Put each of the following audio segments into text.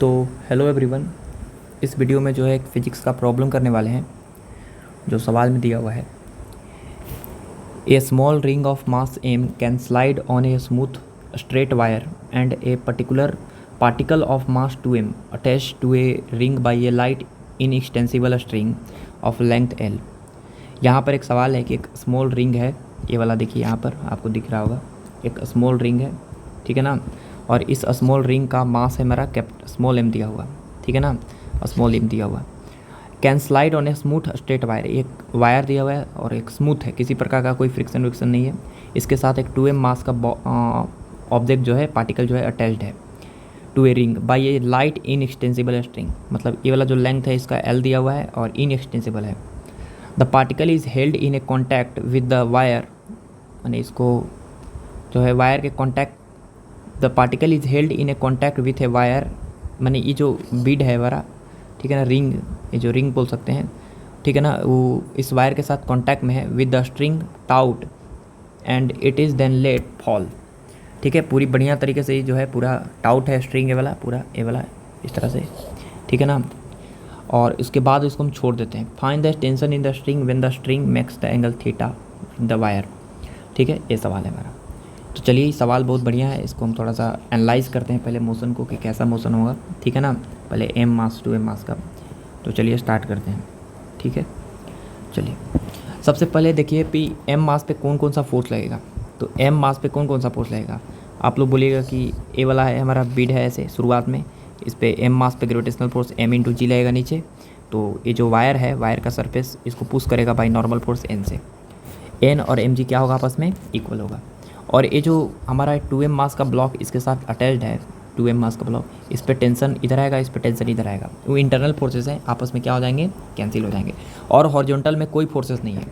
तो hello everyone. इस video में जो है एक फ़िज़िक्स का प्रॉब्लम करने वाले हैं। जो सवाल में दिया हुआ है, a small ring of mass M can slide on a smooth straight wire and a particular particle of mass 2m attach to a ring by a light inextensible string of length l। यहाँ पर एक सवाल है कि एक small ring है, ये वाला देखिए यहाँ पर आपको दिख रहा होगा, एक स्मॉल रिंग है, ठीक है ना। और इस स्मॉल रिंग का मास है मेरा स्मॉल m दिया हुआ, ठीक है ना, स्मॉल m दिया हुआ। Can slide on a smooth straight wire, एक वायर दिया हुआ है और एक स्मूथ है, किसी प्रकार का कोई फ्रिक्शन विक्शन नहीं है। इसके साथ एक 2m मास का ऑब्जेक्ट जो है, पार्टिकल जो है अटैच्ड है to a ring by a light inextensible string. मतलब ये वाला जो लेंथ है इसका l दिया हुआ है और इन एक्सटेंसिबल है। The particle is held in A contact with the wire, यानी इसको जो है वायर के contact, the particle is held in A contact with a wire, माने ये जो बीड है हमारा, ठीक है ना, रिंग, ये जो रिंग बोल सकते हैं, ठीक है ना, वो इस वायर के साथ कॉन्टैक्ट में है with the string taut and it is then let fall. ठीक है, पूरी बढ़िया तरीके से ये जो है पूरा टाउट है स्ट्रिंग ये वाला, पूरा ये वाला इस तरह से, ठीक है ना। और इसके बाद इसको हम छोड़ देते हैं। Find the tension in the string when the string makes the angle theta in the wire. ठीक है, ये सवाल है हमारा। तो चलिए, सवाल बहुत बढ़िया है, इसको हम थोड़ा सा एनालाइज करते हैं पहले मोशन को कि कैसा मोशन होगा, ठीक है ना। पहले m मास 2m मास का, तो चलिए स्टार्ट करते हैं, ठीक है। चलिए, सबसे पहले देखिए पी m मास पे कौन कौन सा फोर्स लगेगा। तो m मास पे कौन कौन सा फोर्स लगेगा, आप लोग बोलिएगा कि ए वाला है हमारा बीड है, ऐसे शुरुआत में इस पे m मास पे ग्रेविटेशनल फोर्स m इंटू जी लगेगा नीचे। तो ये जो वायर है, वायर का सरफेस इसको पुश करेगा बाई नॉर्मल फोर्स n से। n और mg क्या होगा, आपस में इक्वल होगा। और ये जो हमारा 2m मास का ब्लॉक इसके साथ अटैच्ड है, 2m मास का ब्लॉक, इस पे टेंशन इधर आएगा, इस पे टेंशन इधर आएगा, वो इंटरनल फोर्सेस हैं, आपस में क्या हो जाएंगे, कैंसिल हो जाएंगे। और हॉरिजॉन्टल में कोई फोर्सेस नहीं है,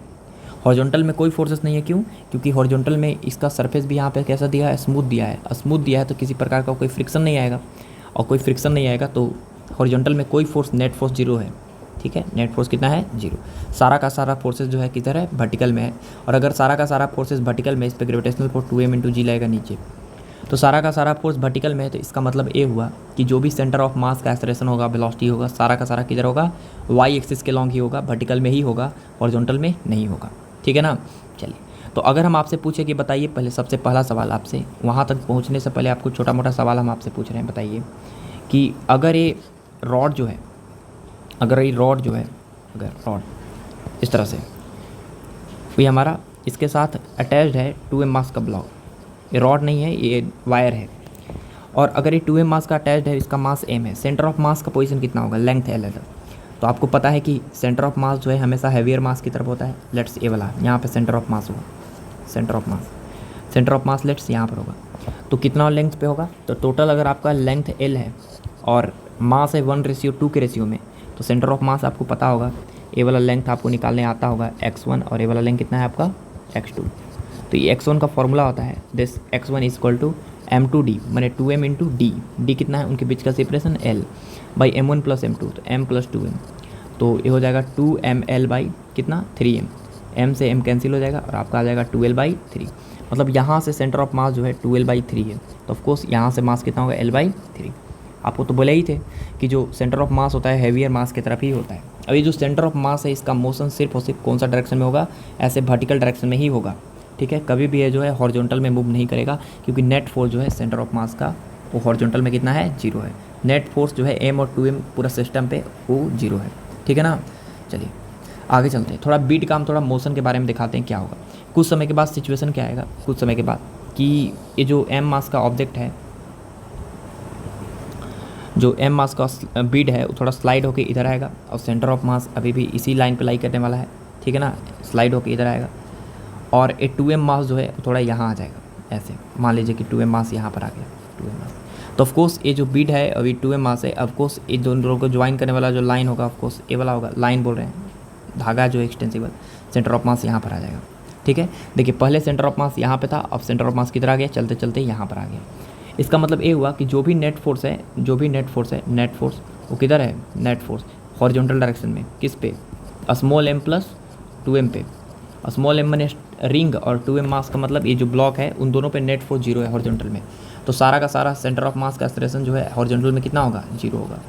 हॉरिजॉन्टल में कोई फोर्सेस नहीं है। क्यों? क्योंकि हॉरिजॉन्टल में इसका सरफेस भी यहाँ पे कैसा दिया है, स्मूथ दिया है। स्मूथ दिया है तो किसी प्रकार का कोई फ्रिक्शन नहीं आएगा, और कोई फ्रिक्शन नहीं आएगा तो हॉरिजॉन्टल में कोई फोर्स, नेट फोर्स जीरो है, ठीक है। नेट फोर्स कितना है, जीरो। सारा का सारा फोर्सेस जो है किधर है, वर्टिकल में है। और अगर सारा का सारा फोर्सेस वर्टिकल में, इस पर ग्रेविटेशनल फोर्स 2m इंटू जी लगेगा नीचे, तो सारा का सारा फोर्स वर्टिकल में है। तो इसका मतलब ये हुआ कि जो भी सेंटर ऑफ मास का एक्सेलरेशन होगा, वेलोसिटी होगा, सारा का सारा किधर होगा, वाई एक्सिस के लॉन्ग ही होगा, वर्टिकल में ही होगा, हॉरिजॉन्टल में नहीं होगा, ठीक है ना। चलिए, तो अगर हम आपसे पूछे कि बताइए, पहले सबसे पहला सवाल आपसे, वहाँ तक पहुँचने से पहले आपको छोटा मोटा सवाल हम आपसे पूछ रहे हैं। बताइए कि अगर ये रॉड जो है, अगर रॉड इस तरह से, ये हमारा इसके साथ अटैच्ड है 2m मास का ब्लॉक, ये रॉड नहीं है, ये वायर है। और अगर ये 2m मास का अटैच्ड है, इसका मास m है, सेंटर ऑफ मास का पोजीशन कितना होगा, लेंथ l है। तो आपको पता है कि सेंटर ऑफ मास जो है हमेशा हैवियर मास की तरफ होता है। लेट्स ए वाला यहाँ पे सेंटर ऑफ मास होगा, सेंटर ऑफ मास लेट्स यहाँ पर होगा। तो कितना लेंथ पे होगा, तो टोटल अगर आपका लेंथ l है और मास है 1:2 के रेशियो में, तो सेंटर ऑफ मास आपको पता होगा, ए वाला लेंथ आपको निकालने आता होगा x1, और ए वाला लेंथ कितना है आपका x2। तो ये x1 का फॉर्मूला होता है this x1 is equal to m2d, मैंने 2m इंटू डी कितना है, उनके बीच का separation l by m1 plus m2, तो m प्लस 2m, तो ये हो जाएगा 2ml बाई कितना 3m, m से m कैंसिल हो जाएगा और आपका आ जाएगा 2l/3। मतलब यहाँ से सेंटर ऑफ मास जो है 2l/3 है, तो ऑफकोर्स यहाँ से मास कितना होगा, l/3। आपको तो बोले ही थे कि जो सेंटर ऑफ मास होता है हेवियर मास की तरफ ही होता है। अब ये जो सेंटर ऑफ मास है, इसका मोशन सिर्फ और सिर्फ कौन सा डायरेक्शन में होगा, ऐसे वर्टिकल डायरेक्शन में ही होगा, ठीक है। कभी भी ये जो है हॉरिजॉन्टल में मूव नहीं करेगा, क्योंकि नेट फोर्स जो है सेंटर ऑफ मास का, वो हॉरिजॉन्टल में कितना है, जीरो है। नेट फोर्स जो है m और 2m पूरा सिस्टम पे वो जीरो है, ठीक है ना। चलिए आगे चलते हैं, थोड़ा बीट का हम थोड़ा मोशन के बारे में दिखाते हैं क्या होगा। कुछ समय के बाद सिचुएशन क्या आएगा, कुछ समय के बाद, कि ये जो m मास का ऑब्जेक्ट है, जो m मास का बीड है, वो थोड़ा स्लाइड होके इधर आएगा, और सेंटर ऑफ मास अभी भी इसी लाइन पे लाई करने वाला है, ठीक है ना, स्लाइड होके इधर आएगा। और ये 2m मास जो है थोड़ा यहाँ आ जाएगा, ऐसे मान लीजिए कि 2m मास यहाँ पर आ गया, 2m मास। तो ऑफकोर्स ये जो बीड है अभी 2m मास है, ऑफकोर्स ये दोनों को ज्वाइन करने वाला जो लाइन होगा, ऑफकोर्स ये वाला होगा, लाइन बोल रहे हैं, धागा जो एक्सटेंसिबल, सेंटर ऑफ मास यहाँ पर आ जाएगा, ठीक है। देखिए पहले सेंटर ऑफ मास यहाँ पे था, अब सेंटर ऑफ मास किधर आ गया, चलते चलते यहाँ पर आ गया। इसका मतलब ये हुआ कि जो भी नेट फोर्स है, नेट फोर्स वो किधर है, नेट फोर्स हॉरिजॉन्टल डायरेक्शन में, किस पे, स्मॉल m प्लस 2m पे। स्मॉल m मैंने रिंग और 2m मास का मतलब ये जो ब्लॉक है उन दोनों पे नेट फोर्स 0 है हॉरिजॉन्टल में, तो सारा का सारा सेंटर ऑफ मास का एक्सेलरेशन जो है हॉरिजॉन्टल में कितना होगा, 0 होगा,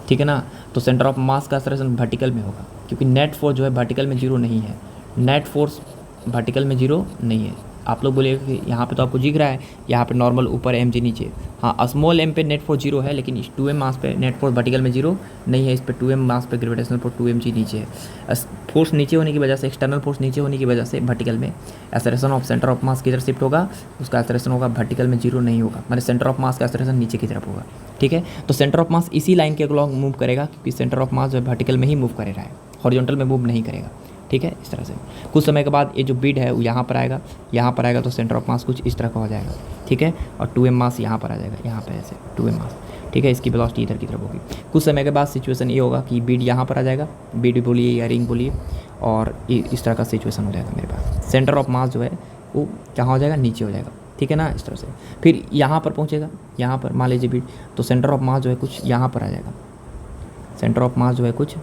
ठीक है ना। तो सेंटर ऑफ मास का एक्सेलरेशन वर्टिकल में होगा, क्योंकि नेट फोर्स जो है वर्टिकल में 0 नहीं है, नेट फोर्स वर्टिकल में 0 नहीं है। आप लोग बोलिएगा कि यहाँ पे तो आपको दिख रहा है, यहाँ पे नॉर्मल ऊपर mg नीचे, हाँ स्मॉल m पे नेट फोर्स 0 है, लेकिन इस 2m मास पे नेट फोर्स वर्टिकल में 0 नहीं है, इस पे 2m मास पे ग्रेविटेशनल फोर्स 2mg नीचे है। फोर्स नीचे होने की वजह से, एक्सटर्नल फोर्स नीचे होने की वजह से वर्टिकल में एक्सेलरेशन ऑफ सेंटर ऑफ मास किधर शिफ्ट होगा, उसका एक्सेलरेशन होगा वर्टिकल में 0 नहीं होगा, मतलब सेंटर ऑफ मास का एक्सेलरेशन नीचे की तरफ होगा, ठीक है। तो सेंटर ऑफ मास इसी लाइन के अलोंग मूव करेगा, क्योंकि सेंटर ऑफ मास जो है वर्टिकल में ही मूव कर रहा है, हॉरिजॉन्टल में मूव नहीं करेगा, ठीक है। इस तरह से कुछ समय के बाद ये जो बीड है वो यहाँ पर आएगा, यहाँ पर आएगा तो सेंटर ऑफ मास कुछ इस तरह का हो जाएगा, ठीक है। और 2m मास यहाँ पर आ जाएगा, यहाँ पे ऐसे 2m मास, ठीक है। इसकी वेलोसिटी इधर की तरफ होगी। कुछ समय के बाद सिचुएशन ये होगा कि बीड यहाँ पर आ जाएगा, बीड बोलिए या रिंग बोलिए, और इस तरह का सिचुएशन हो जाएगा मेरे पास। सेंटर ऑफ मास जो है वो कहाँ हो जाएगा, नीचे हो जाएगा, ठीक है ना, इस तरह से। फिर यहाँ पर पहुँचेगा, यहाँ पर मान लीजिए बीड, तो सेंटर ऑफ मास जो है कुछ यहाँ पर आ जाएगा, सेंटर ऑफ मास जो है कुछ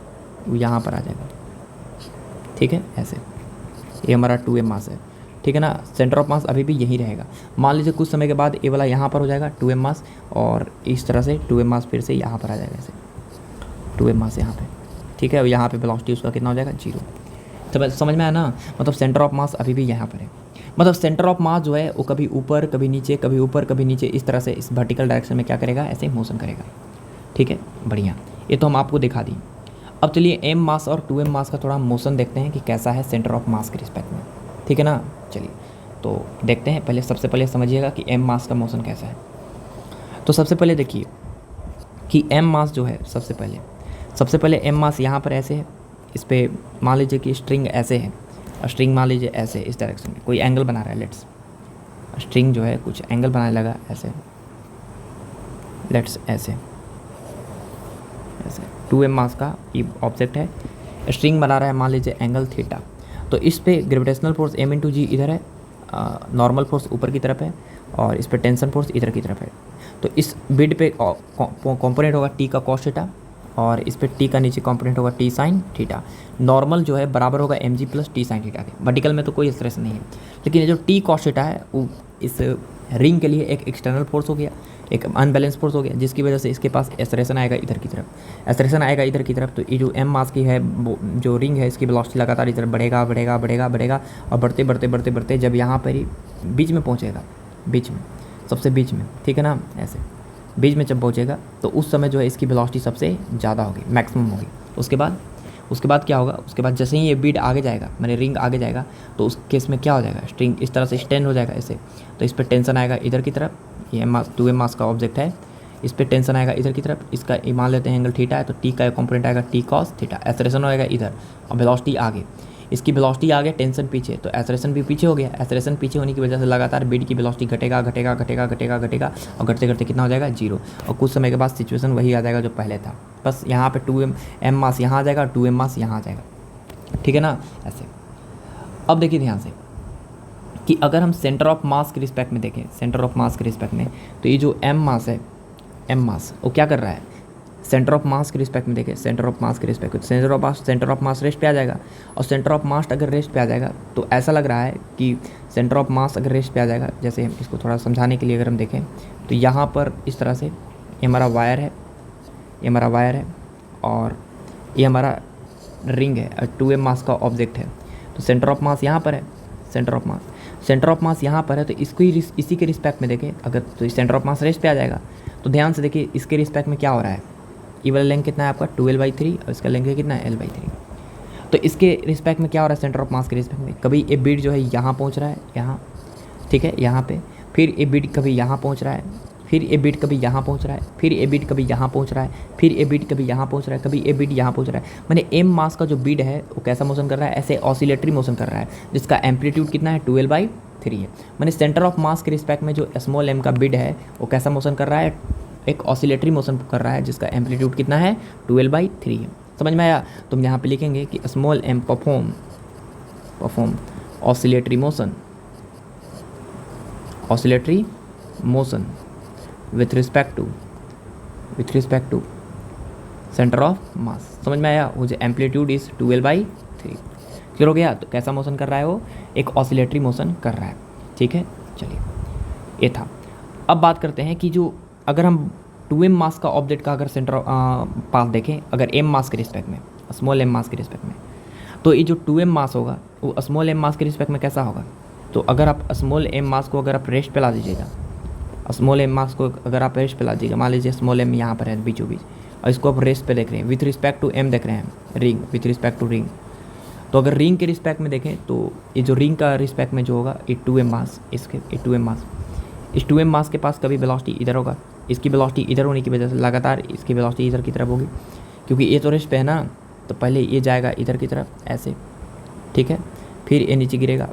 यहाँ पर आ जाएगा, ठीक है, ऐसे। ये हमारा 2m मास है, ठीक है ना। सेंटर ऑफ मास अभी भी यही रहेगा। मान लीजिए कुछ समय के बाद ये वाला यहाँ पर हो जाएगा 2m मास, और इस तरह से 2m मास फिर से यहाँ पर आ जाएगा, ऐसे 2m मास यहाँ पे, ठीक है। और यहाँ पे वेलोसिटी उसका कितना हो जाएगा, 0। तो समझ में आया ना, मतलब सेंटर ऑफ मास अभी भी यहाँ पर है, मतलब सेंटर ऑफ मास जो है वो कभी ऊपर कभी नीचे, कभी ऊपर कभी नीचे, इस तरह से इस वर्टिकल डायरेक्शन में क्या करेगा, ऐसे मोशन करेगा, ठीक है, बढ़िया। ये तो हम आपको दिखा दी। अब चलिए m मास और 2m मास का थोड़ा मोशन देखते हैं कि कैसा है सेंटर ऑफ मास के रिस्पेक्ट में, ठीक है ना। चलिए तो देखते हैं, पहले सबसे पहले समझिएगा कि m मास का मोशन कैसा है। तो सबसे पहले देखिए कि m मास जो है, सबसे पहले m मास यहाँ पर ऐसे है, इस पर मान लीजिए कि स्ट्रिंग ऐसे है, और स्ट्रिंग मान लीजिए ऐसे इस डायरेक्शन में कोई एंगल बना रहा है, लेट्स स्ट्रिंग जो है कुछ एंगल बनाने लगा ऐसे, लेट्स ऐसे 2m मास का ये ऑब्जेक्ट है, स्ट्रिंग बना रहा है मान लीजिए एंगल थीटा। तो इस पे ग्रेविटेशनल फोर्स m × g इधर है, नॉर्मल फोर्स ऊपर की तरफ है, और इस पे टेंशन फोर्स इधर की तरफ है। तो इस बिड पे कंपोनेंट होगा t का cos थीटा, और इस पे t का नीचे कंपोनेंट होगा t sin थीटा। नॉर्मल जो है बराबर होगा mg + t sin थीटा के। वर्टिकल में तो कोई एक्सेलरेशन नहीं है, लेकिन ये जो t cos थीटा है वो इस रिंग के लिए एक एक्सटर्नल फोर्स हो गया, एक अनबैलेंस फोर्स हो गया, जिसकी वजह से इसके पास एक्सेलरेशन आएगा इधर की तरफ, एक्सेलरेशन आएगा इधर की तरफ। तो ये जो m मास की है जो रिंग है, इसकी वेलोसिटी लगातार इधर बढ़ेगा बढ़ेगा बढ़ेगा बढ़ेगा, और बढ़ते बढ़ते बढ़ते बढ़ते जब यहाँ पर ही बीच में पहुँचेगा, बीच में सबसे बीच में, ठीक है ना, ऐसे बीच में जब पहुँचेगा तो उस समय जो है इसकी वेलोसिटी सबसे ज़्यादा होगी, मैक्सिमम होगी। उसके बाद क्या होगा, उसके बाद जैसे ही ये बीड आगे जाएगा, मैंने रिंग आगे जाएगा, तो उस केस में क्या हो जाएगा, स्ट्रिंग इस तरह से स्टैंड हो जाएगा ऐसे, तो इस पर टेंशन आएगा इधर की तरफ, ये मास 2m मास का ऑब्जेक्ट है, इस पर टेंशन आएगा इधर की तरफ, इसका मान लेते हैं एंगल थीटा है, तो t का कंपोनेंट आएगा t cos थीटा, एक्सेलरेशन होएगा इधर, और वेलोसिटी आगे, इसकी वेलोसिटी आगे, टेंशन पीछे, तो एक्सेलरेशन भी पीछे हो गया। एक्सेलरेशन पीछे होने की वजह से लगातार बीड की वेलोसिटी घटेगा घटेगा घटेगा घटेगा घटेगा, और घटते घटते कितना हो जाएगा, 0। और कुछ समय के बाद सिचुएशन वही आ जाएगा जो पहले था, बस यहाँ पे 2m मास यहाँ आ जाएगा, 2m मास यहाँ आ जाएगा, ठीक है ना, ऐसे। अब देखिए ध्यान से कि अगर हम सेंटर ऑफ मास के रिस्पेक्ट में देखें, सेंटर ऑफ मास के रिस्पेक्ट में, तो ये जो m मास है, m मास वो क्या कर रहा है, सेंटर ऑफ मास के रिस्पेक्ट में देखें, सेंटर ऑफ मास के रिस्पेक्ट में सेंटर ऑफ मास रेस्ट पे आ जाएगा। और सेंटर ऑफ मास अगर रेस्ट पे आ जाएगा तो ऐसा लग रहा है कि सेंटर ऑफ मास अगर रेस्ट पे आ जाएगा, जैसे इसको थोड़ा समझाने के लिए अगर हम देखें तो यहाँ पर इस तरह से ये हमारा वायर है, ये हमारा वायर है, और ये हमारा रिंग है, और 2m मास का ऑब्जेक्ट है। तो सेंटर ऑफ मास यहाँ पर है, सेंटर ऑफ मास यहाँ पर है, तो इसको ही इसी के रिस्पेक्ट में देखें अगर, तो सेंटर ऑफ मास रेस्ट पे आ जाएगा। तो ध्यान से देखिए इसके रिस्पेक्ट में क्या हो रहा है, ये वाला लेंथ कितना है आपका 12/3, और इसका लेंथ कितना है L/3। तो इसके रिस्पेक्ट में क्या हो रहा है, सेंटर ऑफ मास के रिस्पेक्ट में, कभी ये बीड जो है यहाँ पहुँच रहा है, यहाँ, ठीक है, यहाँ पे, फिर ये बीड कभी यहाँ पहुँच रहा है, फिर ये बीट कभी यहाँ पहुँच रहा है, फिर ये बीट कभी यहाँ पहुँच रहा है, फिर ये बीट कभी यहाँ पहुँच रहा है, कभी ये बीट यहाँ पहुँच रहा है। मैंने m मास का जो बीट है वो कैसा मोशन कर रहा है, ऐसे ऑसिलेटरी मोशन कर रहा है, जिसका एम्पलीट्यूड कितना है 12/3 है। मैंने सेंटर ऑफ मास के रिस्पेक्ट में जो स्मॉल m का बीट है वो कैसा मोशन कर रहा है, एक ऑसिलेटरी मोशन कर रहा है, जिसका एम्पलीट्यूड कितना है 12/3 है। समझ में आया। तुम यहाँ पे लिखेंगे कि small m perform oscillatory motion with respect to center of mass। समझ में आया, वो जो एम्पलीट्यूड इज 12/3, क्लियर हो गया? तो कैसा मोशन कर रहा है वो? एक ऑसिलेटरी मोशन कर रहा है। ठीक है, चलिए ये था। अब बात करते हैं कि जो अगर हम 2m मास का ऑब्जेक्ट का अगर सेंटर पाथ देखें, अगर m मास के रिस्पेक्ट में, स्मॉल m मास के रिस्पेक्ट में, तो ये जो 2m मास होगा वो स्मॉल m मास के रिस्पेक्ट में कैसा होगा? तो अगर आप स्मॉल m मास को अगर आप रेस्ट पे ला दीजिएगा, स्मॉल m मास को अगर आप रेस्ट पे ला दीजिएगा, मान लीजिए स्मॉल m यहाँ पर है बीचों बीच, और इसको आप रेस्ट पे देख रहे हैं विथ रिस्पेक्ट टू m देख रहे हैं, ring with respect to ring. तो अगर रिंग के रिस्पेक्ट में देखें तो ये जो रिंग का रिस्पेक्ट में जो होगा ये 2m मास, इसके ये 2m मास, इस 2m मास के पास कभी वेलोसिटी इधर होगा, इसकी वेलोसिटी इधर होने की वजह से लगातार इसकी वेलोसिटी इधर की तरफ होगी, क्योंकि ये तो रेस्ट पे है ना, तो पहले ये जाएगा इधर की तरफ ऐसे, ठीक है, फिर ये नीचे गिरेगा,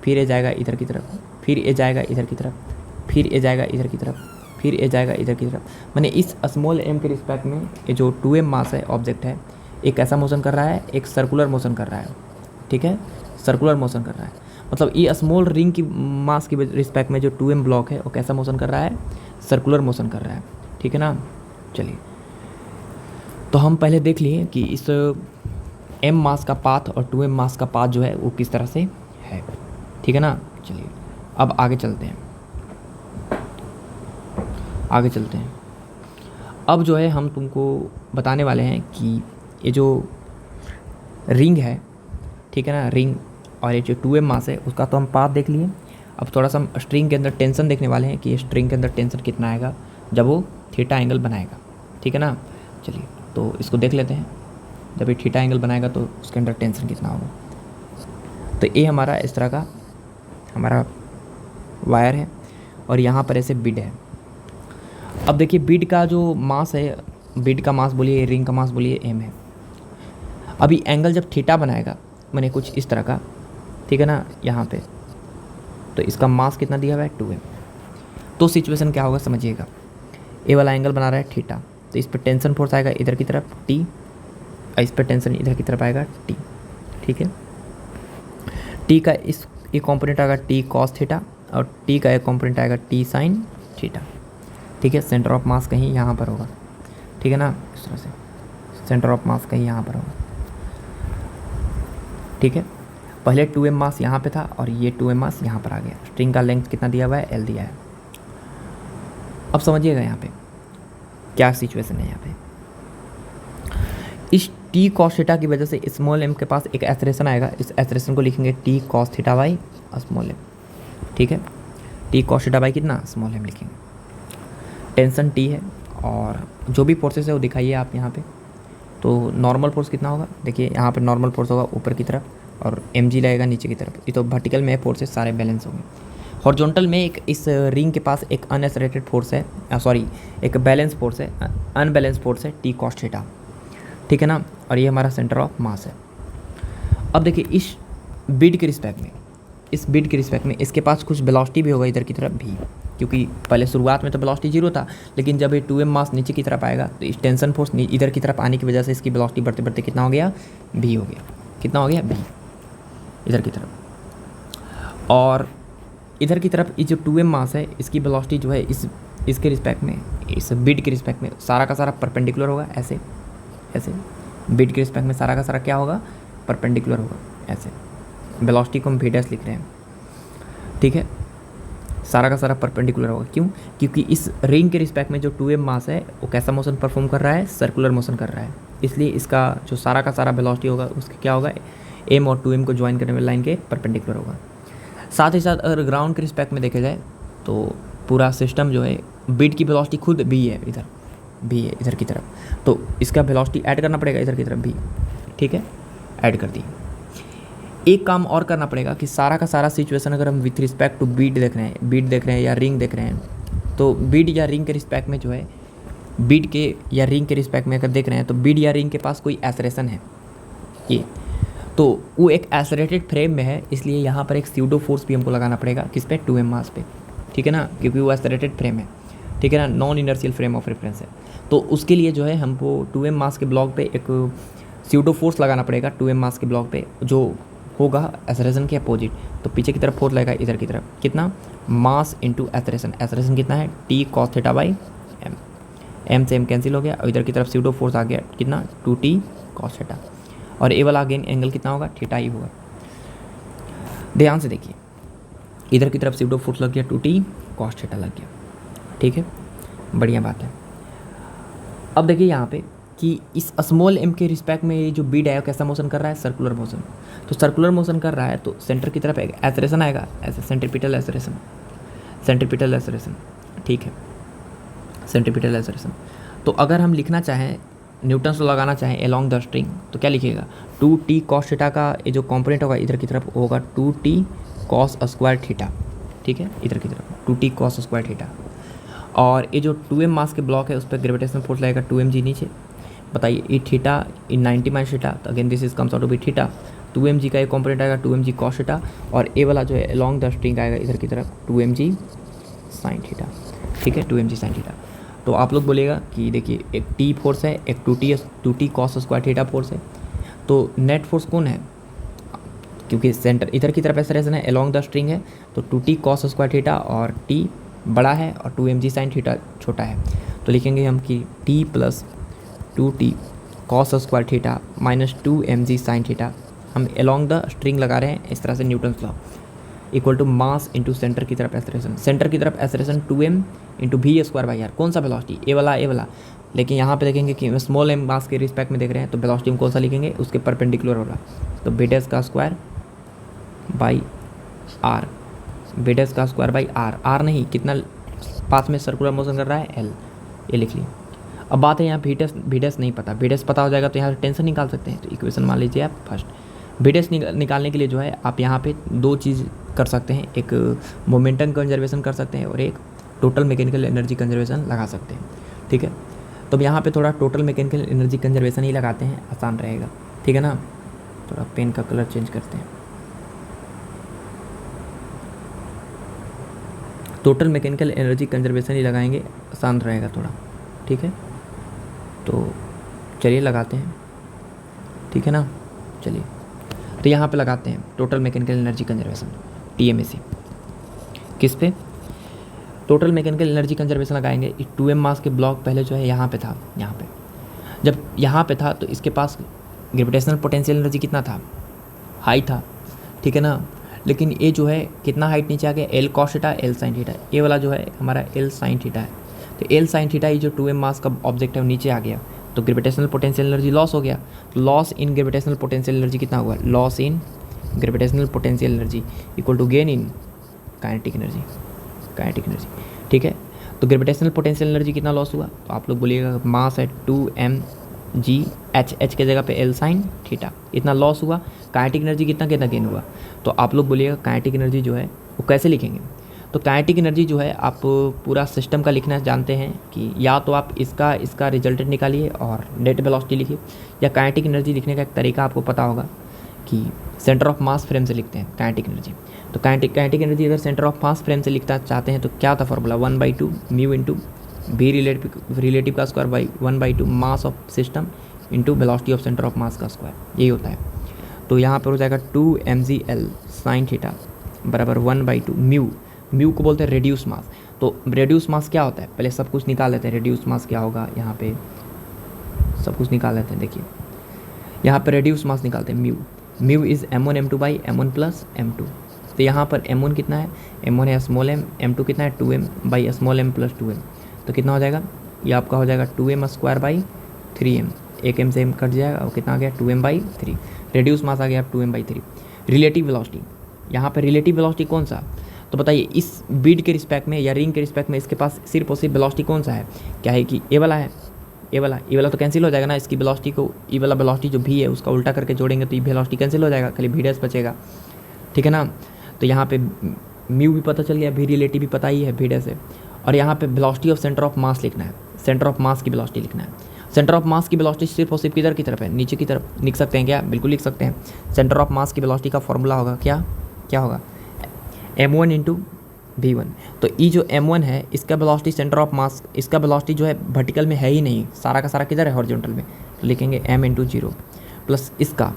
फिर ये जाएगा इधर की तरफ, फिर ये जाएगा इधर की तरफ, फिर ये जाएगा इधर की तरफ, फिर ये जाएगा इधर की तरफ। माने इस स्मॉल m के रिस्पेक्ट में ये जो 2m मास है ऑब्जेक्ट है, एक ऐसा मोशन कर रहा है, एक सर्कुलर मोशन कर रहा है। ठीक है, सर्कुलर मोशन कर रहा है, मतलब ये स्मॉल रिंग की मास की रिस्पेक्ट में जो 2m ब्लॉक है वो कैसा मोशन कर रहा है? सर्कुलर मोशन कर रहा है। ठीक है ना, चलिए तो हम पहले देख लिए कि इस m मास का पाथ और 2m मास का पाथ जो है वो किस तरह से है। ठीक है ना, चलिए अब आगे चलते हैं, आगे चलते हैं। अब जो है हम तुमको बताने वाले हैं कि ये जो रिंग है, ठीक है ना, रिंग, और ये जो 2m मास है उसका तो हम पाथ देख लिए। अब थोड़ा सा हम स्ट्रिंग के अंदर टेंशन देखने वाले हैं कि ये स्ट्रिंग के अंदर टेंशन कितना आएगा जब वो थीटा एंगल बनाएगा। ठीक है ना, चलिए तो इसको देख लेते हैं, जब ये थीटा एंगल बनाएगा तो उसके अंदर टेंशन कितना होगा। तो ये हमारा इस तरह का हमारा वायर है और यहाँ पर ऐसे बिड है। अब देखिए बिड का जो मास है, बिड का मास बोलिए, रिंग का मास बोलिए, m है। अभी एंगल जब थीटा बनाएगा मैंने कुछ इस तरह का, ठीक है ना, यहाँ पे, तो इसका मास कितना दिया हुआ है? 2m। तो सिचुएशन क्या होगा समझिएगा, ए वाला एंगल बना रहा है थीटा, तो इस पर टेंशन फोर्स आएगा इधर की तरफ t, और इस पर टेंशन इधर की तरफ आएगा t। ठीक है, t का इस एक कॉम्पोनेंट आएगा t cos थीटा, और t का एक कॉम्पोनेंट आएगा t sin थीटा। ठीक है, सेंटर ऑफ मास कहीं यहाँ पर होगा। ठीक है ना, इस तरह से सेंटर ऑफ मास कहीं यहाँ पर होगा। ठीक है, पहले 2m मास यहाँ पे था और ये 2m मास यहाँ पर आ गया। स्ट्रिंग का लेंथ कितना दिया हुआ है? l दिया है। अब समझिएगा यहाँ पे क्या सिचुएशन है। यहाँ पे इस t cos थीटा की वजह से स्मॉल m के पास एक एक्सेलरेशन आएगा, इस एक्सेलरेशन को लिखेंगे t cos theta by small m। ठीक है, t cos थीटा बाई कितना? स्मॉल m लिखेंगे। टेंशन t है और जो भी फोर्सेस है वो दिखाइए आप यहाँ पे। तो नॉर्मल फोर्स कितना होगा? देखिए यहाँ पे नॉर्मल फोर्स होगा ऊपर की तरफ और mg लगेगा नीचे की तरफ। ये तो वर्टिकल में फोर्सेस सारे बैलेंस होंगे। हॉरिजॉन्टल में एक इस रिंग के पास एक अनएक्सेलरेटेड फोर्स है, सॉरी एक बैलेंस फोर्स है, अनबैलेंस फोर्स है t cos थीटा। ठीक है ना, और ये हमारा सेंटर ऑफ मास है। अब देखिए इस बिड के रिस्पेक्ट में, इस बिड के रिस्पेक्ट में इसके पास कुछ वेलोसिटी भी होगा इधर की तरफ भी, क्योंकि पहले शुरुआत में तो वेलोसिटी 0 था, लेकिन जब ये 2m मास नीचे की तरफ आएगा तो इस टेंशन फोर्स इधर की तरफ आने की वजह से इसकी वेलोसिटी बढ़ते बढ़ते कितना हो गया? v हो गया। कितना हो गया? v इधर की तरफ। और इधर की तरफ ये जो 2m मास है इसकी वेलोसिटी जो है इसके रिस्पेक्ट में, इस बिड के रिस्पेक्ट में सारा का सारा परपेंडिकुलर होगा, ऐसे ऐसे। बिड के रिस्पेक्ट में सारा का सारा क्या होगा? परपेंडिकुलर होगा, ऐसे। वेलोसिटी को हम v डैश लिख रहे हैं। ठीक है, सारा का सारा परपेंडिकुलर होगा। क्यों? क्योंकि इस रिंग के रिस्पेक्ट में जो 2m मास है वो कैसा मोशन परफॉर्म कर रहा है? सर्कुलर मोशन कर रहा है। इसलिए इसका जो सारा का सारा वेलोसिटी होगा उसके क्या होगा? m और 2m को ज्वाइन करने वाली लाइन के परपेंडिकुलर होगा। साथ ही साथ अगर ग्राउंड के रिस्पेक्ट में देखा जाए तो पूरा सिस्टम जो है, बिड की वेलोसिटी खुद v है, इधर v है इधर की तरफ, तो इसका वेलोसिटी ऐड करना पड़ेगा इधर की तरफ v। ठीक है, ऐड कर दी। एक काम और करना पड़ेगा कि सारा का सारा सिचुएशन अगर हम विथ रिस्पेक्ट टू बीट देख रहे हैं, बीट देख रहे हैं या रिंग देख रहे हैं, तो बीट या रिंग के रिस्पेक्ट में जो है, बीट के या रिंग के रिस्पेक्ट में अगर देख रहे हैं तो बीट या रिंग के पास कोई एक्सेलरेशन है ये, तो वो एक एक्सेलरेटेड फ्रेम में है, इसलिए यहाँ पर एक स्यूडो फोर्स भी हमको लगाना पड़ेगा। किस पे? 2m मास पे। ठीक है ना, क्योंकि वो एक्सेलरेटेड फ्रेम है। ठीक है ना, non inertial frame of reference है। तो उसके लिए जो है हमको 2m मास के ब्लॉक पे एक स्यूडो फोर्स लगाना पड़ेगा 2m मास के ब्लॉक पे, जो होगा एक्सेलरेशन के अपोजिट। तो पीछे की तरफ फोर्स लगेगा इधर की तरफ, कितना? Mass into acceleration. एक्सेलरेशन कितना है? t cos theta by m। m से m कैंसिल हो गया और इधर की तरफ स्यूडो फोर्स आ गया, कितना? 2t cos theta. और ए वाला अगेन एंगल कितना होगा? थीटा ही होगा। ध्यान से देखिए, इधर की तरफ सीडो फोर्स लग गया 2t cos थीटा लग गया, ठीक है, बढ़िया बात है। अब देखिए यहाँ पे कि इस स्मॉल m के रिस्पेक्ट में ये जो बीड है कैसा मोशन कर रहा है, सर्कुलर मोशन। तो सर्कुलर मोशन कर रहा है तो सेंटर की तरफ एक एसरेशन आएगा, ऐसे सेंट्रीपिटल एसरेशन, सेंट्रीपिटल एसरेशन, ठीक है, सेंट्रीपिटल एसरेशन। तो अगर हम लिखना चाहें, न्यूटन्स लॉ लगाना चाहें एलोंग द स्ट्रिंग, तो क्या लिखिएगा, 2t cos थीटा का ये जो कॉम्पोनेंट होगा इधर की तरफ होगा 2t cos स्क्वायर थीटा, ठीक है, इधर की तरफ 2t cos स्क्वायर थीटा। और ये जो 2m मास के ब्लॉक है उस पर ग्रेविटेशनल फोर्स लगेगा 2mg नीचे। बताइए ई थीटा इन 90 माइनस थीटा, तो again this is comes out to be theta. 2mg का एक कॉम्पोनेंट आएगा 2mg cos थीटा, और ए वाला जो है अलोंग द स्ट्रिंग आएगा इधर की तरफ 2mg sin थीटा, ठीक है, 2mg sin थीटा। तो आप लोग बोलेगा कि देखिए एक टी फोर्स है, एक 2t cos square theta force है, तो नेट फोर्स कौन है, क्योंकि सेंटर इधर की तरफ एक्सेलरेशन है, अलोंग द स्ट्रिंग है, तो 2t cos स्क्वायर थीटा और t बड़ा है और 2mg sin थीटा छोटा है। तो लिखेंगे हम कि t plus 2t cos square theta minus 2mg sin theta, हम अलोंग द स्ट्रिंग लगा रहे हैं इस तरह से, Newton's law equal to mass into centre की तरफ एक्सेलरेशन, सेंटर की तरफ acceleration 2m into v square by R, कौन सा वेलोसिटी, ए वाला। लेकिन यहाँ पे देखेंगे कि स्मॉल m मास के रिस्पेक्ट में देख रहे हैं, तो वेलोसिटी में कौन सा लिखेंगे, उसके परपेंडिकुलर होगा, तो बेडेस का स्क्वायर बाई आर, बेडेस का स्क्वायर बाई आर, आर नहीं कितना पास में सर्कुलर मोशन कर रहा है एल, ये लिख लिए। अब बात है यहाँ भीडेस नहीं पता, भीडेस पता हो जाएगा तो यहाँ से टेंशन निकाल सकते हैं। तो इक्वेशन मान लीजिए आप फर्स्ट, भीडेस निकालने के लिए जो है आप यहाँ पे दो चीज़ कर सकते हैं, एक मोमेंटम कंजर्वेशन कर सकते हैं और एक टोटल मैकेनिकल एनर्जी कंजर्वेशन लगा सकते हैं, ठीक है। तो यहाँ पे थोड़ा टोटल मैकेनिकल एनर्जी कंजर्वेशन ही लगाते हैं, आसान रहेगा, ठीक है ना। थोड़ा पेन का कलर चेंज करते हैं, टोटल मैकेनिकल एनर्जी कंजर्वेशन ही लगाएंगे, आसान रहेगा थोड़ा, ठीक है। तो चलिए लगाते हैं, ठीक है ना, चलिए। तो यहाँ पे लगाते हैं total mechanical energy conservation TMAC, किस पे, टोटल मैकेनिकल एनर्जी कंजर्वेशन लगाएंगे। 2m मास के ब्लॉक पहले जो है यहाँ पे था, यहाँ पे जब यहाँ पे था तो इसके पास ग्रेविटेशनल पोटेंशियल एनर्जी कितना था, हाई था, ठीक है ना। लेकिन ये जो है कितना हाइट नीचे आ गया, L cos theta L sin theta, ये वाला जो है हमारा L sin थीटा है। तो L sin थीटा ये जो 2m मास का ऑब्जेक्ट है वो नीचे आ गया, तो ग्रेविटेशनल पोटेंशियल एनर्जी लॉस हो गया। तो loss in gravitational potential energy कितना हुआ, loss in gravitational potential energy equal to gain in kinetic energy, ठीक है। तो ग्रेविटेशनल पोटेंशियल एनर्जी कितना लॉस हुआ, तो आप लोग बोलिएगा मास है 2mg, h के जगह पे L sin थीटा, इतना लॉस हुआ। काइनेटिक एनर्जी कितना गेन हुआ, तो आप लोग बोलिएगा काइनेटिक एनर्जी जो है वो कैसे लिखेंगे। तो काइनेटिक एनर्जी जो है आप पूरा सिस्टम का लिखना जानते हैं कि या तो आप इसका रिजल्टेंट निकालिए और नेट वेलोसिटी लिखिए, या काइनेटिक एनर्जी लिखने का एक तरीका आपको पता होगा कि सेंटर ऑफ मास फ्रेम से लिखते हैं काइनेटिक एनर्जी। तो काइनेटिक एनर्जी अगर सेंटर ऑफ मास फ्रेम से लिखना चाहते हैं तो क्या था formula, 1/2 mu into V relative का square by 1/2 mass of system into velocity of centre of mass का स्क्वायर, यही होता है। तो यहाँ पर हो जाएगा 2mgl sin थीटा बराबर 1/2 म्यू को बोलते हैं रेड्यूस मास। तो रेड्यूस मास क्या होता है, पहले सब कुछ निकाल लेते हैं, रेड्यूस मास क्या होगा, यहाँ पे सब कुछ निकाल लेते हैं। देखिए यहाँ पे रेड्यूस मास निकालते हैं, mu is m1 m2 by m1 plus m2। तो यहाँ पर m1 कितना है, m1 है स्मॉल m, m2 कितना है 2m by small m plus 2m। तो कितना हो जाएगा, ये आपका हो जाएगा 2m स्क्वायर बाई 3m, एक m से m कट जाएगा और कितना आ गया 2m बाई 3। रेड्यूस मास आ गया 2m बाई 3। रिलेटिव वेलोसिटी, यहाँ पर रिलेटिव वेलोसिटी कौन सा, तो बताइए इस बीड के रिस्पेक्ट में या रिंग के रिस्पेक्ट में इसके पास सिर्फ और सिर्फ वेलोसिटी कौन सा है, क्या है कि ए वाला है, ए वाला तो कैंसिल हो जाएगा ना, इसकी वेलोसिटी को ई वाला वेलोसिटी जो भी है उसका उल्टा करके जोड़ेंगे तो ये वेलोसिटी कैंसिल हो जाएगा, खाली वी डैश बचेगा, ठीक है ना। तो यहाँ पे म्यू भी पता चल गया, वी रिलेटिव भी पता ही है वी डैश है। और यहाँ पे वेलोसिटी ऑफ सेंटर ऑफ मास लिखना है, सेंटर ऑफ मास की वेलोसिटी लिखना है। सेंटर ऑफ मास की वेलोसिटी सिर्फ और सिर्फ किधर की तरफ है, नीचे की तरफ लिख सकते हैं क्या, बिल्कुल लिख सकते हैं। सेंटर ऑफ मास की वेलोसिटी का फॉर्मूला होगा क्या होगा, m1 इंटू v1। तो ये जो m1 है इसका वेलोसिटी सेंटर ऑफ मास, इसका वेलोसिटी जो है वर्टिकल में है ही नहीं, सारा का सारा किधर है, हॉरिजॉन्टल में। तो लिखेंगे m इंटू 0 प्लस इसका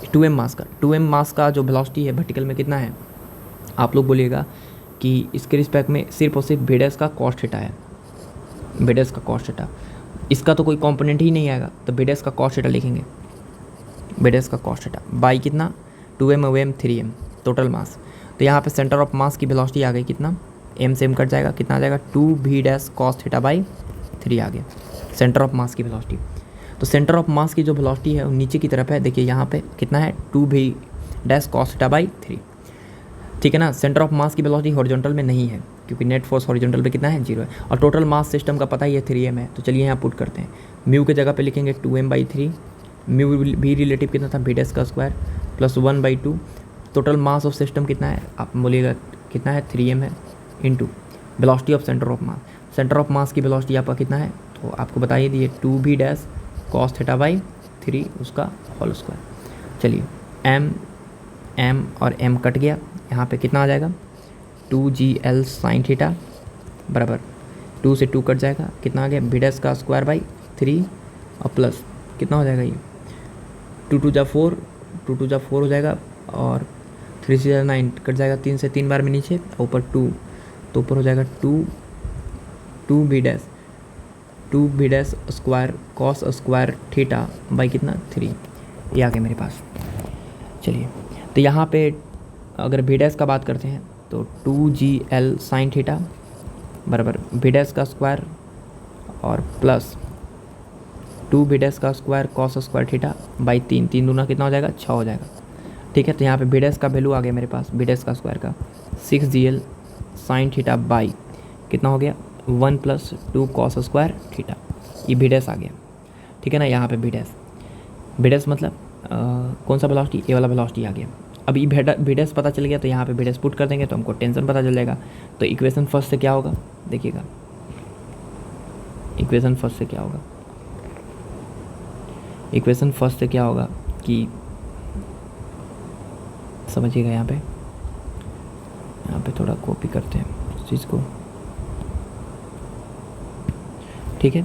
2m मास का जो वेलोसिटी है वर्टिकल में कितना है, आप लोग बोलिएगा कि इसके रिस्पेक्ट में सिर्फ और सिर्फ बेडेस का कॉस थीटा है, बेडेस का कॉस थीटा, इसका तो कोई कंपोनेंट ही नहीं आएगा, तो बेडेस का कॉस थीटा लिखेंगे, बेडेस का कॉस थीटा बाई कितना 2m/m 3m, टोटल मास। तो यहाँ पे सेंटर ऑफ मास की वेलोसिटी आ गई कितना, एम से एम कट जाएगा, कितना आ जाएगा 2v dash cos theta by 3 आ गया सेंटर ऑफ मास की वेलोसिटी। तो सेंटर ऑफ मास की जो वेलोसिटी है वो नीचे की तरफ है, देखिए यहाँ पे कितना है 2v dash cos theta by 3, ठीक है ना। सेंटर ऑफ मास की वेलोसिटी हॉरिजॉन्टल में नहीं है क्योंकि नेट फोर्स हॉरिजॉन्टल पे कितना है 0 है, और टोटल मास सिस्टम का पता ही है 3m है। तो चलिए यहाँ पुट करते हैं, म्यू की जगह पे लिखेंगे 2m/3, म्यू भी रिलेटिव कितना था v डैश का square plus 1/2, total mass of system कितना है आप बोलिएगा कितना है 3m है, into velocity of centre of mass. Centre of मास की वेलोसिटी आपका कितना है तो आपको बताइए दिए 2v dash cos theta by 3 उसका होल स्क्वायर। चलिए m और m कट गया, यहाँ पे कितना आ जाएगा 2gl साइन थीटा बराबर 2 से 2 कट जाएगा, कितना आ गया v डैश का स्क्वायर बाई 3 और प्लस कितना हो जाएगा ये 2 2 जा 4, 2 2 जा 4 हो जाएगा और 3 से जा 9 कट जाएगा, 3 से 3 बार में नीचे, ऊपर 2 तो ऊपर हो जाएगा 2v dash square cos square theta by कितना 3, ये आ गया मेरे पास। चलिए तो यहाँ पे अगर v डैश का बात करते हैं तो 2gl साइन थीटा बराबर v डैश का स्क्वायर और प्लस 2v डैश का square cos square theta by 3, 3 दूना कितना हो जाएगा 6 हो जाएगा, ठीक है। तो यहाँ पे v डैश का वैल्यू आ गया मेरे पास, v डैश का स्क्वायर का 6gl साइन थीटा बाई कितना हो गया 1 प्लस 2 कॉस स्क्वायर थीटा, ये v डैश आ गया, ठीक है ना। यहाँ पे v डैश मतलब कौन सा वेलोसिटी, ये वाला वेलोसिटी आ गया। अब ये v डैश पता चल गया तो यहाँ पे v डैश पुट कर देंगे तो हमको टेंशन पता चल जाएगा। तो इक्वेशन फर्स्ट से क्या होगा देखिएगा, इक्वेशन फर्स्ट से क्या होगा, इक्वेशन फर्स्ट से क्या होगा कि समझिएगा, यहाँ पे थोड़ा कॉपी करते हैं इस चीज़ को, ठीक है।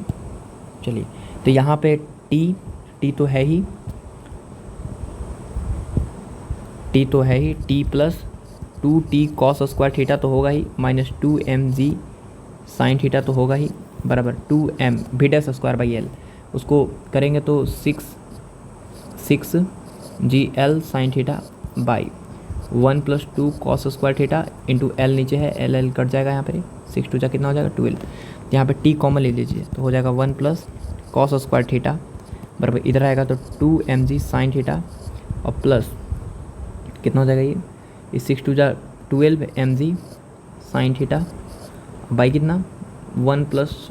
चलिए तो यहाँ पे t तो है ही, t plus 2t cos square theta तो होगा ही, माइनस 2mg साइन थीटा तो होगा ही बराबर 2m v dash square by l, उसको करेंगे तो 6gl sine theta by 1 plus 2 cos square theta into l नीचे है, l कट जाएगा, यहाँ पे 6 2 जा कितना हो जाएगा 12, यहाँ पे t कॉमन ले लीजिए तो हो जाएगा 1 प्लस कॉस स्क्वायर थीटा बराबर इधर आएगा तो 2mg साइन थीटा और प्लस कितना हो जाएगा ये 6 2 जा 12mg साइन थीटा बाई कितना 1 प्लस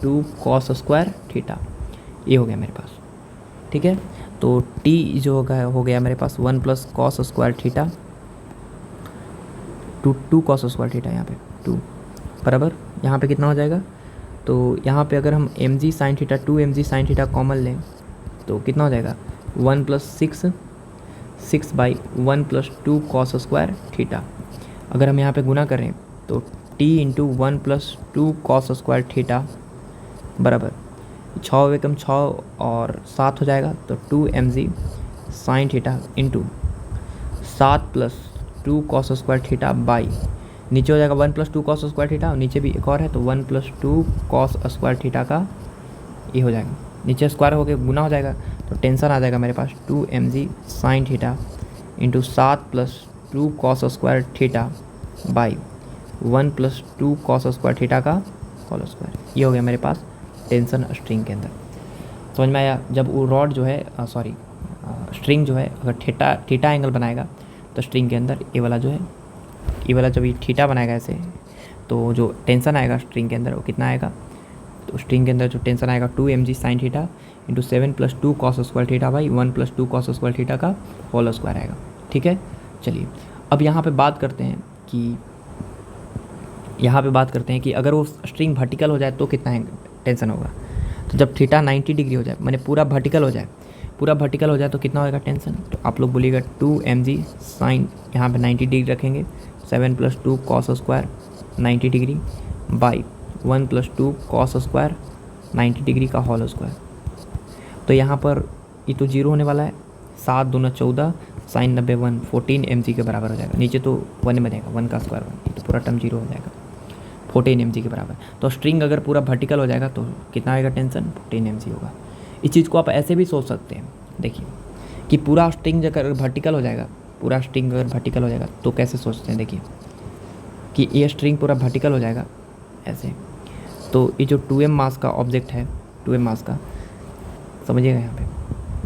2 कॉस स्क्वायर थीटा, ये हो गया मेरे पास, ठीक है। तो t जो हो गया मेरे पास 1 plus cos square theta 2 cos square theta, यहाँ पे 2 बराबर यहाँ पे कितना हो जाएगा, तो यहाँ पे अगर हम mg sine theta 2mg sine theta common लें तो कितना हो जाएगा 1 plus 6 by 1 plus 2 cos square theta. अगर हम यहाँ पे गुना करें तो t into 1 plus 2 cos square theta बराबर 6 एकम 6 और 7 हो जाएगा, तो 2mg sine theta into 7 plus 2 cos square theta by नीचे हो जाएगा 1 प्लस 2 कॉस स्क्वायर थीटा और नीचे भी एक और है तो 1 प्लस 2 कॉस स्क्वायर थीटा का ये हो जाएगा, नीचे स्क्वायर होके गुना हो जाएगा तो टेंशन आ जाएगा मेरे पास 2mg sine theta into 7 plus 2 cos square theta by 1 plus 2 cos square theta का होल स्क्वायर, ये हो गया मेरे पास टेंशन स्ट्रिंग के अंदर। समझ में आया, जब वो रॉड जो है स्ट्रिंग जो है अगर थीटा एंगल बनाएगा तो स्ट्रिंग के अंदर ये वाला जब ये थीटा बनाएगा ऐसे तो जो टेंशन आएगा स्ट्रिंग के अंदर वो कितना आएगा, तो स्ट्रिंग के अंदर जो टेंशन आएगा 2mg sine theta into 7 plus 2 cos square theta by 1 plus 2 cos square theta का होल स्क्वायर आएगा, ठीक है। चलिए अब यहाँ पे बात करते हैं कि अगर वो स्ट्रिंग वर्टिकल हो जाए तो कितना टेंशन होगा। तो जब थीटा 90 डिग्री हो जाए मैंने पूरा वर्टिकल हो जाए तो कितना होगा टेंशन, तो आप लोग बोलिएगा 2mg साइन यहाँ पे 90 डिग्री रखेंगे 7 plus 2 cos square 90 degree by 1 plus 2 cos square 90 degree का होल स्क्वायर। तो यहाँ पर ये तो 0 होने वाला है, 7 दूना 14 साइन 90 1 14 mg के बराबर हो जाएगा, नीचे तो 1 में जाएगा 1 का स्क्वायर 1, तो पूरा टर्म 0 हो जाएगा 14 mg के बराबर। तो स्ट्रिंग अगर पूरा वर्टिकल हो जाएगा तो कितना आएगा टेंशन 14 mg होगा। इस चीज़ को आप ऐसे भी सोच सकते हैं, देखिए कि पूरा स्ट्रिंग अगर वर्टिकल हो जाएगा पूरा स्ट्रिंग अगर वर्टिकल हो जाएगा तो कैसे सोचते हैं, देखिए कि ये स्ट्रिंग पूरा वर्टिकल हो जाएगा ऐसे, तो ये जो 2m मास का ऑब्जेक्ट है, 2m मास का, समझिएगा यहाँ पे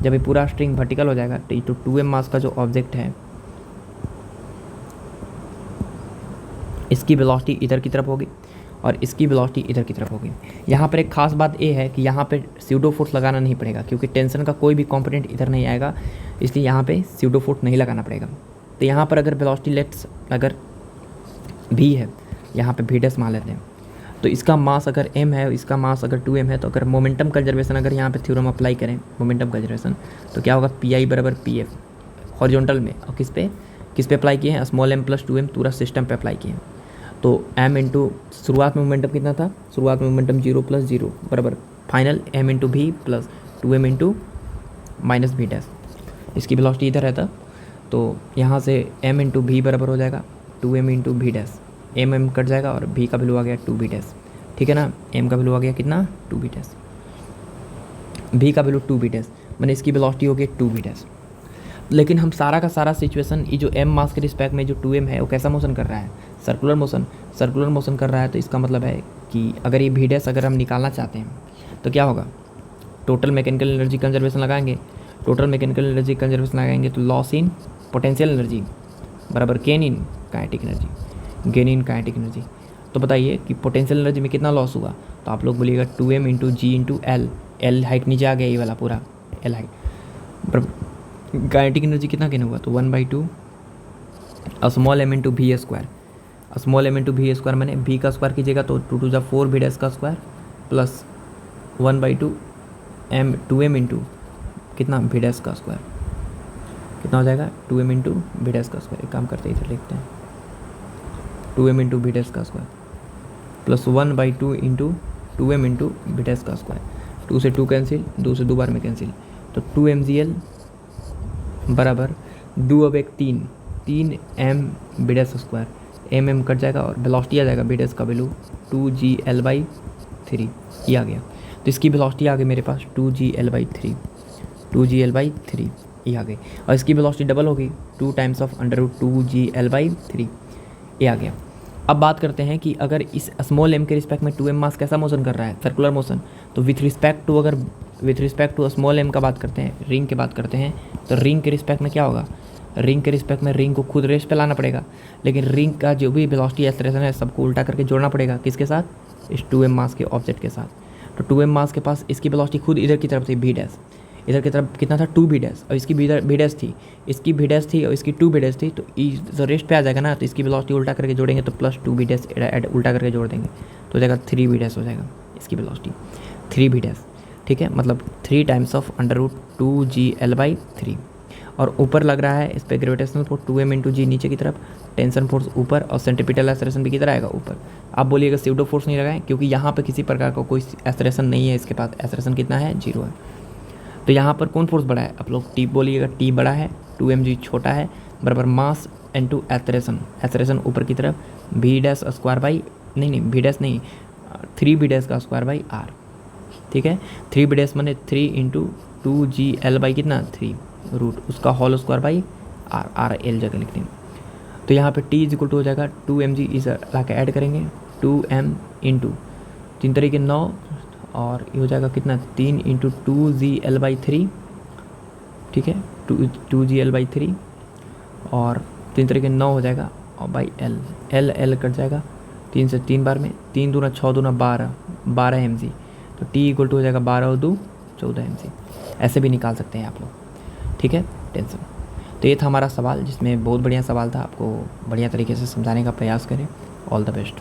जब ये पूरा स्ट्रिंग वर्टिकल हो जाएगा तो ये तो 2m मास का जो ऑब्जेक्ट है इसकी वेलोसिटी इधर की तरफ होगी और इसकी वेलोसिटी इधर की तरफ होगी। यहाँ पर एक खास बात ये है कि यहाँ पे स्यूडो फोर्स लगाना नहीं पड़ेगा क्योंकि टेंशन का कोई भी कंपोनेंट इधर नहीं आएगा, इसलिए यहाँ पे स्यूडो फोर्स नहीं लगाना पड़ेगा। तो यहाँ पर अगर वेलोसिटी लेट्स अगर v है, यहाँ पे v डैश मान लेते हैं, तो इसका मास अगर m है, इसका मास अगर 2m है, तो अगर मोमेंटम कंजर्वेशन अगर यहाँ पे थ्योरम अप्लाई करें मोमेंटम कंजर्वेशन तो क्या होगा, पी आई बराबर पी एफ हॉरिजॉन्टल में, और किस पे अप्लाई किए हैं, स्मॉल m प्लस 2m पूरा सिस्टम पे अप्लाई किए हैं। तो m इंटू शुरुआत में मोमेंटम कितना था, शुरुआत में मोमेंटम 0 प्लस 0 बराबर final m into V plus 2m into minus V dash, इसकी वेलोसिटी इधर रहता तो यहाँ से m इंटू वी बराबर हो जाएगा 2m into V dash, m cut जाएगा और v का वैल्यू आ गया 2v डैश, ठीक है ना, m का वैल्यू आ गया कितना 2v डैश, v का वैल्यू 2v डैश, मैंने इसकी वेलोसिटी हो गई 2v डैश। लेकिन हम सारा का सारा सिचुएशन ये जो m मास के रिस्पेक्ट में जो 2m है वो कैसा मोशन कर रहा है, सर्कुलर मोशन कर रहा है। तो इसका मतलब है कि अगर ये v डैश अगर हम निकालना चाहते हैं तो क्या होगा, टोटल मैकेनिकल एनर्जी कंजर्वेशन लगाएंगे, टोटल मैकेनिकल एनर्जी कंजर्वेशन लगाएंगे तो लॉस इन पोटेंशियल एनर्जी बराबर gain in kinetic energy, gain in kinetic energy. तो बताइए कि पोटेंशियल एनर्जी में कितना लॉस हुआ, तो आप लोग बोलिएगा 2m into G into L height नीचे आ गया ये वाला पूरा एल हाइट, काइनेटिक एनर्जी कितना गेन हुआ, तो 1/2 small m into V square, small m into V square मैंने v का स्क्वायर कीजिएगा तो 2 टू 4 v डैश का स्क्वायर प्लस 1/2 2m इंटू कितना v डैश का स्क्वायर, कितना हो जाएगा 2m इंटू वी डैश का स्क्वायर। एक काम करते हैं इधर लिखते हैं 2m इंटू वी डैश का square plus 1/2 into 2m into V dash का स्क्वायर, 2 से 2 कैंसिल, 2 से 2 बार में कैंसिल, तो 2mgl बराबर 2 अब एक 3m V dash square, m cut जाएगा और वेलोसिटी आ जाएगा वी डैश का वैल्यू 2gl/3 ये आ गया। तो इसकी वेलोसिटी आ गई मेरे पास 2gl/3 ये आ गई, और इसकी वेलोसिटी डबल होगी 2 टाइम्स ऑफ √2gl/3 ये आ गया। अब बात करते हैं कि अगर इस स्मॉल m के रिस्पेक्ट में 2m मास कैसा मोशन कर रहा है, सर्कुलर मोशन, तो with respect to small m का बात करते हैं, रिंग की बात करते हैं, तो रिंग के रिस्पेक्ट में क्या होगा, रिंग के रिस्पेक्ट में रिंग को खुद रेस्ट पे लाना पड़ेगा, लेकिन रिंग का जो भी वेलोसिटी एक्सेलरेशन है सबको उल्टा करके जोड़ना पड़ेगा, किसके साथ, इस 2m मास के ऑब्जेक्ट के साथ। तो 2m मास के पास इसकी वेलोसिटी खुद इधर की तरफ थी v डैश, इधर की तरफ कितना था 2v डैश, और इसकी v डैश थी, इसकी v डैश थी और इसकी 2v डैश थी, तो रेस्ट पे आ जाएगा ना, तो इसकी वेलोसिटी उल्टा करके जोड़ेंगे तो प्लस 2v डैश उल्टा करके जोड़ देंगे तो हो जाएगा 3v डैश हो जाएगा इसकी वेलोसिटी 3v डैश, ठीक है, मतलब 3 टाइम्स ऑफ √2gl/3। और ऊपर लग रहा है इस पर ग्रेविटेशनल फोर्स 2m इंटू जी नीचे की तरफ, टेंशन फोर्स ऊपर और सेंट्रीपिटल एक्सेलरेशन भी किधर आएगा ऊपर। आप बोलिएगा स्यूडो फोर्स नहीं लगाएं क्योंकि यहाँ पे किसी प्रकार का कोई एक्सेलरेशन नहीं है, इसके पास एक्सेलरेशन कितना है 0 है। तो यहाँ पर कौन फोर्स बड़ा है, आप लोग टी बोलिएगा, टी बड़ा है 2mg छोटा है बराबर मास इंटू एक्सेलरेशन ऊपर की तरफ v dash square by v dash नहीं 3v डैश का स्क्वायर बाई r, ठीक है, 3v डैश मैंने 3 इंटू 2gl बाई कितना 3 रूट उसका whole square by r l जगह लिखते हैं। तो यहाँ पे t इक्वल टू हो जाएगा 2mg, इस ला के ऐड करेंगे 2m इंटू 3 तरीके 9 और ये हो जाएगा कितना 3 इंटू 2gl/3, ठीक है 2gl/3 और 3 तरीके 9 हो जाएगा और बाई l कट जाएगा 3 से 3 बार में, 3 दूना 6 दूना 12 mg, तो t इक्वल टू हो जाएगा 12 और 2 14 mg। ऐसे भी निकाल सकते हैं आप लोग, ठीक है टेंशन। तो ये था हमारा सवाल जिसमें बहुत बढ़िया सवाल था, आपको बढ़िया तरीके से समझाने का प्रयास करें। All the best.